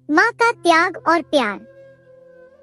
माँ का त्याग और प्यार।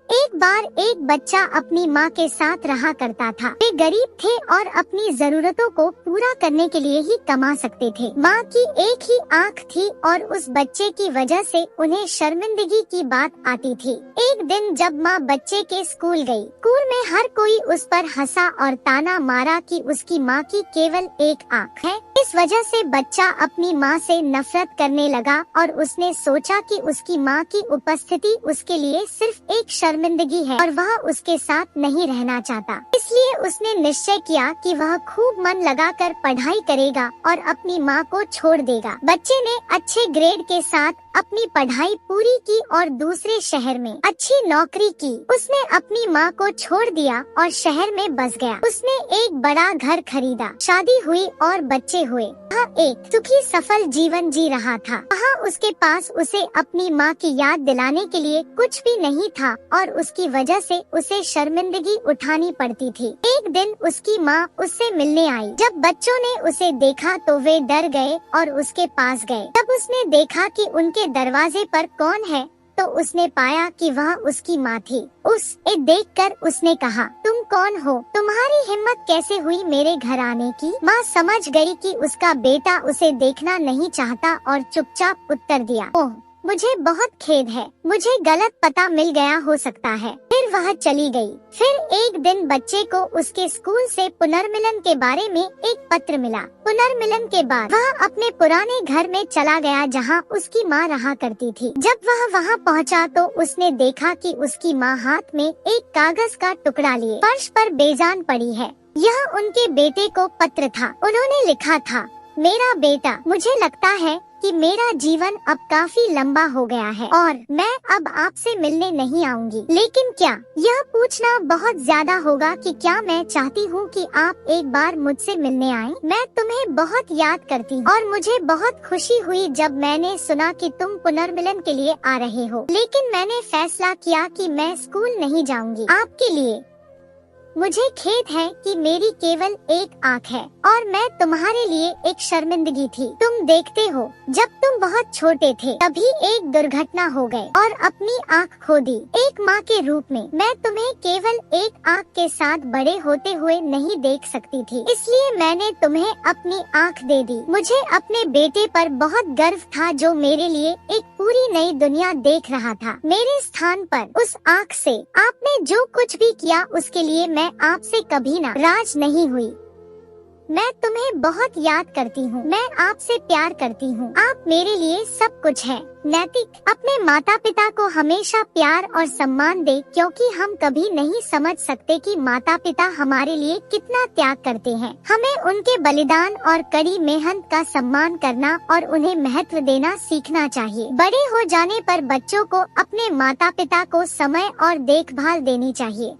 एक बार एक बच्चा अपनी माँ के साथ रहा करता था। वे गरीब थे और अपनी जरूरतों को पूरा करने के लिए ही कमा सकते थे। माँ की एक ही आँख थी और उस बच्चे की वजह से उन्हें शर्मिंदगी की बात आती थी। एक दिन जब माँ बच्चे के स्कूल गई, स्कूल में हर कोई उस पर हंसा और ताना मारा कि उसकी माँ की केवल एक आँख है। इस वजह से बच्चा अपनी माँ से नफरत करने लगा और उसने सोचा कि उसकी माँ की उपस्थिति उसके लिए सिर्फ एक शर्मिंदगी है और वह उसके साथ नहीं रहना चाहता। इसलिए उसने निश्चय किया कि वह खूब मन लगाकर पढ़ाई करेगा और अपनी माँ को छोड़ देगा। बच्चे ने अच्छे ग्रेड के साथ अपनी पढ़ाई पूरी की और दूसरे शहर में अच्छी नौकरी की। उसने अपनी माँ को छोड़ दिया और शहर में बस गया। उसने एक बड़ा घर खरीदा, शादी हुई और बच्चे हुए। वह एक सुखी सफल जीवन जी रहा था। वहाँ उसके पास उसे अपनी माँ की याद दिलाने के लिए कुछ भी नहीं था और उसकी वजह से उसे शर्मिंदगी उठानी पड़ती थी। एक दिन उसकी माँ उससे मिलने आई। जब बच्चों ने उसे देखा तो वे डर गए और उसके पास गए। जब उसने देखा कि उनके दरवाजे पर कौन है तो उसने पाया कि वह उसकी माँ थी। उसे देखकर उसने कहा, तुम कौन हो? तुम्हारी हिम्मत कैसे हुई मेरे घर आने की? माँ समझ गई कि उसका बेटा उसे देखना नहीं चाहता और चुपचाप उत्तर दिया, ओह मुझे बहुत खेद है, मुझे गलत पता मिल गया हो सकता है। फिर वह चली गई। फिर एक दिन बच्चे को उसके स्कूल से पुनर्मिलन के बारे में एक पत्र मिला। पुनर्मिलन के बाद वह अपने पुराने घर में चला गया जहां उसकी माँ रहा करती थी। जब वह वहां पहुंचा तो उसने देखा कि उसकी माँ हाथ में एक कागज का टुकड़ा लिए फर्श पर बेजान पड़ी है। यह उनके बेटे को पत्र था। उन्होंने लिखा था, मेरा बेटा, मुझे लगता है कि मेरा जीवन अब काफी लंबा हो गया है और मैं अब आपसे मिलने नहीं आऊंगी। लेकिन क्या यह पूछना बहुत ज्यादा होगा कि क्या मैं चाहती हूँ कि आप एक बार मुझसे मिलने आएं? मैं तुम्हें बहुत याद करती हूँ और मुझे बहुत खुशी हुई जब मैंने सुना कि तुम पुनर्मिलन के लिए आ रहे हो। लेकिन मैंने फैसला किया कि मैं स्कूल नहीं जाऊंगी आपके लिए। मुझे खेद है कि मेरी केवल एक आँख है और मैं तुम्हारे लिए एक शर्मिंदगी थी। तुम देखते हो, जब तुम बहुत छोटे थे तभी एक दुर्घटना हो गई और अपनी आँख खो दी। एक माँ के रूप में मैं तुम्हें केवल एक आँख के साथ बड़े होते हुए नहीं देख सकती थी, इसलिए मैंने तुम्हें अपनी आँख दे दी। मुझे अपने बेटे पर बहुत गर्व था जो मेरे लिए एक पूरी नई दुनिया देख रहा था। मेरे स्थान पर उस आँख से आपने जो कुछ भी किया उसके लिए मैं आपसे कभी नाराज नहीं हुई। मैं तुम्हें बहुत याद करती हूँ। मैं आपसे प्यार करती हूँ। आप मेरे लिए सब कुछ है। नैतिक, अपने माता पिता को हमेशा प्यार और सम्मान दे क्योंकि हम कभी नहीं समझ सकते कि माता पिता हमारे लिए कितना त्याग करते हैं। हमें उनके बलिदान और कड़ी मेहनत का सम्मान करना और उन्हें महत्व देना सीखना चाहिए। बड़े हो जाने पर बच्चों को अपने माता पिता को समय और देखभाल देनी चाहिए।